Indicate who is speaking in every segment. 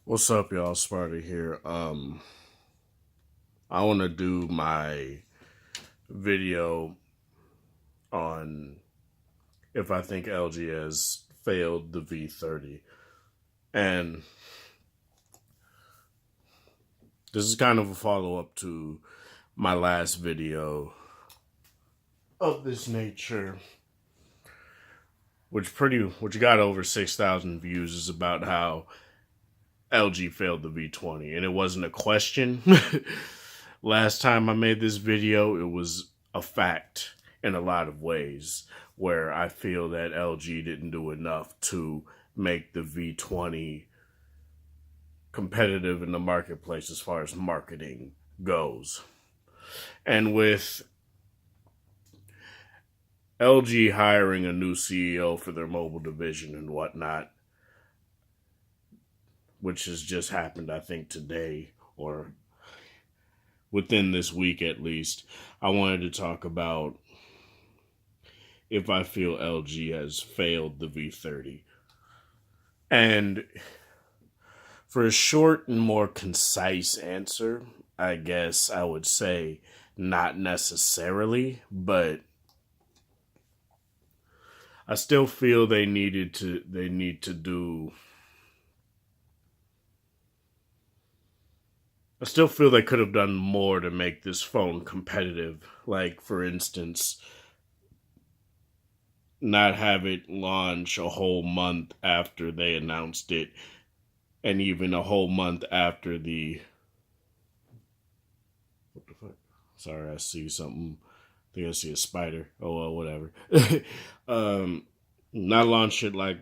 Speaker 1: What's up, y'all? Sparty here. I want to do my video on if I think LG has failed the V30. And this is kind of a follow-up to my last video of this nature, which got over 6,000 views, is about how LG failed the V20, and it wasn't a question. Last time I made this video, it was a fact in a lot of ways, where I feel that LG didn't do enough to make the V20 competitive in the marketplace as far as marketing goes. And with LG hiring a new CEO for their mobile division and whatnot, which has just happened, I think, today or within this week at least, I wanted to talk about if I feel LG has failed the V30. And for a short and more concise answer, I guess I would say not necessarily, but I still feel they need to do. I still feel they could have done more to make this phone competitive. Like, for instance, not have it launch a whole month after they announced it, and even a whole month after the... What the fuck? Sorry, I see something. I think I see a spider. Oh, well, whatever. Not launch it like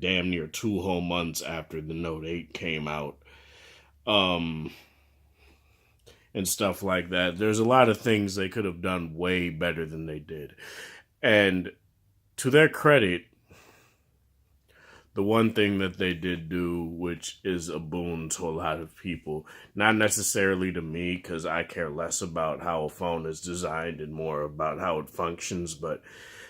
Speaker 1: damn near 2 whole months after the Note 8 came out. And stuff like that. There's a lot of things they could have done way better than they did. And to their credit, the one thing that they did do, which is a boon to a lot of people, not necessarily to me, because I care less about how a phone is designed and more about how it functions, but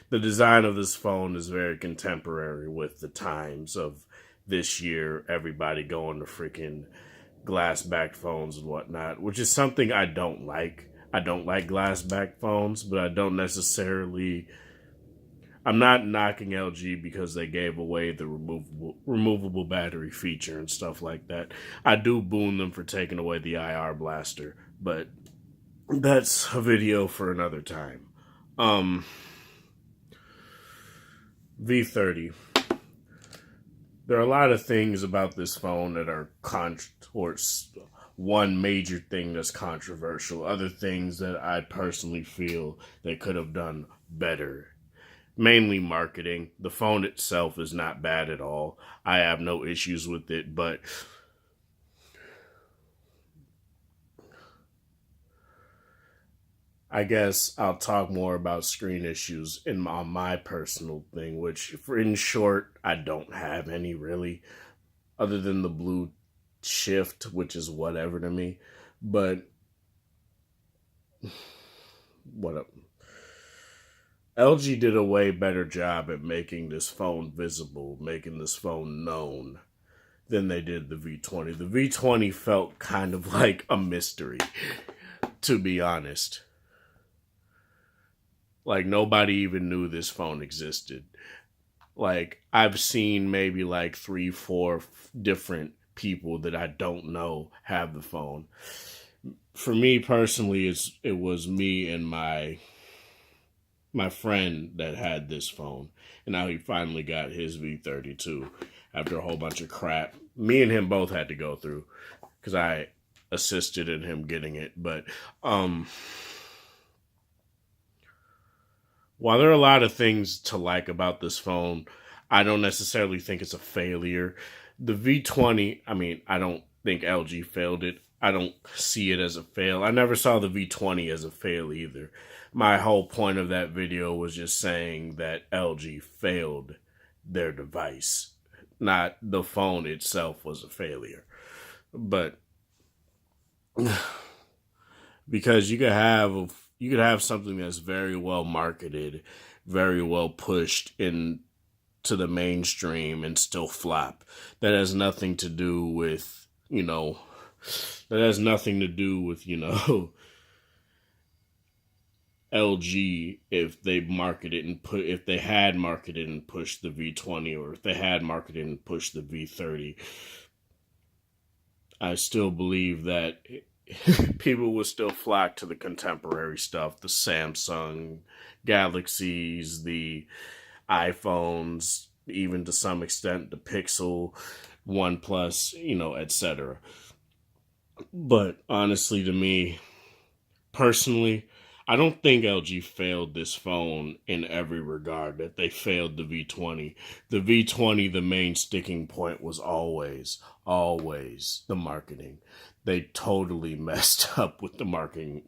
Speaker 1: the design of this phone is very contemporary with the times of this year, everybody going to freaking glass-backed phones and whatnot, which is something I don't like. I don't like glass-backed phones, but I don't necessarily... I'm not knocking LG because they gave away the removable battery feature and stuff like that. I do boon them for taking away the IR blaster, but that's a video for another time. V30. There are a lot of things about this phone that are one major thing that's controversial. Other things that I personally feel they could have done better. Mainly marketing. The phone itself is not bad at all. I have no issues with it, but I guess I'll talk more about screen issues on my personal thing, which, in short, I don't have any really, other than the blue shift, which is whatever to me. But what up? LG did a way better job at making this phone visible, making this phone known, than they did the V20. The V20 felt kind of like a mystery, to be honest. Like, nobody even knew this phone existed. Like, I've seen maybe like 3-4 different people that I don't know have the phone. For me personally, it was me and my friend that had this phone, and now he finally got his V30 too, after a whole bunch of crap me and him both had to go through, because I assisted in him getting it. But while there are a lot of things to like about this phone, I don't necessarily think it's a failure. The V20, I mean, I don't think LG failed it. I don't see it as a fail. I never saw the V20 as a fail either. My whole point of that video was just saying that LG failed their device. Not the phone itself was a failure. But because you could have something that's very well marketed, very well pushed in to the mainstream and still flop. That has nothing to do with, that has nothing to do with, LG, if they marketed and if they had marketed and pushed the V20, or if they had marketed and pushed the V30. I still believe that people will still flock to the contemporary stuff, the Samsung Galaxies, the iPhones, even to some extent the Pixel, OnePlus, etc. But honestly, to me, personally, I don't think LG failed this phone in every regard, that they failed the V20. The V20, the main sticking point was always the marketing. They totally messed up with the marketing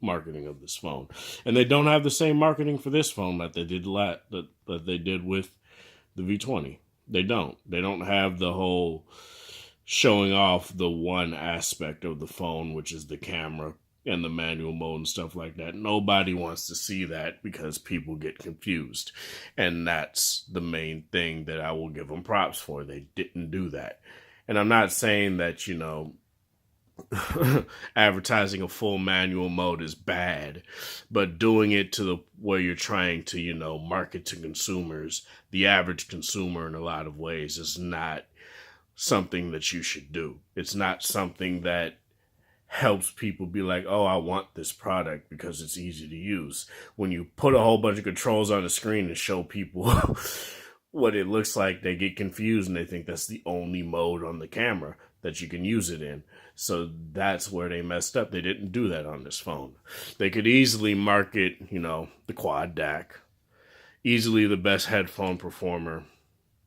Speaker 1: of this phone. And they don't have the same marketing for this phone that they did that they did with the V20. They don't. They don't have the whole showing off the one aspect of the phone, which is the camera and the manual mode and stuff like that. Nobody wants to see that because people get confused. And that's the main thing that I will give them props for. They didn't do that. And I'm not saying that, advertising a full manual mode is bad, but doing it to the where you're trying to, market to consumers, the average consumer in a lot of ways, is not something that you should do. It's not something that helps people be like, oh, I want this product because it's easy to use. When you put a whole bunch of controls on the screen and show people what it looks like, they get confused and they think that's the only mode on the camera that you can use it in. So that's where they messed up. They didn't do that on this phone. They could easily market, the quad DAC, easily the best headphone performer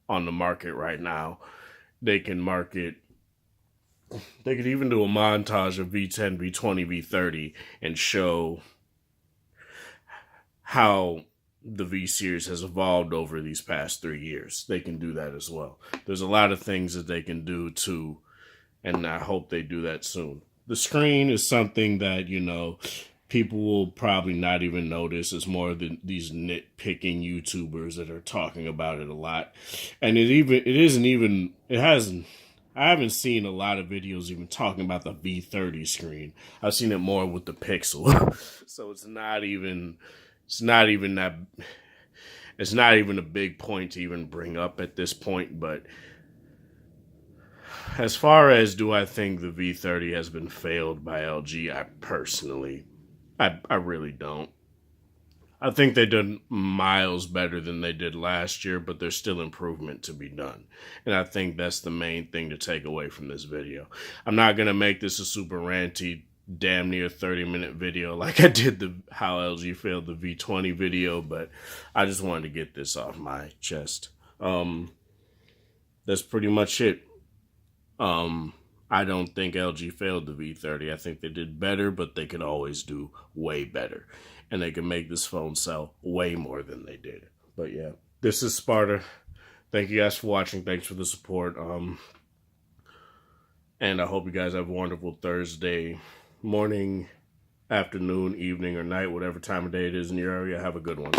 Speaker 1: on the market right now. They could even do a montage of V10, V20, V30 and show how the V series has evolved over these past 3 years. They can do that as well. There's a lot of things that they can do too, and I hope they do that soon. The screen is something that, people will probably not even notice. It's more than these nitpicking YouTubers that are talking about it a lot. And I haven't seen a lot of videos even talking about the V30 screen. I've seen it more with the Pixel. So it's not even a big point to even bring up at this point. But as far as, do I think the V30 has been failed by LG, I really don't. I think they did miles better than they did last year, but there's still improvement to be done. And I think that's the main thing to take away from this video. I'm not going to make this a super ranty, damn near 30-minute video like I did the how LG failed the V20 video, but I just wanted to get this off my chest. That's pretty much it. I don't think LG failed the V30. I think they did better, but they could always do way better. And they can make this phone sell way more than they did. But yeah, this is Sparta. Thank you guys for watching. Thanks for the support. And I hope you guys have a wonderful Thursday morning, afternoon, evening, or night, whatever time of day it is in your area. Have a good one.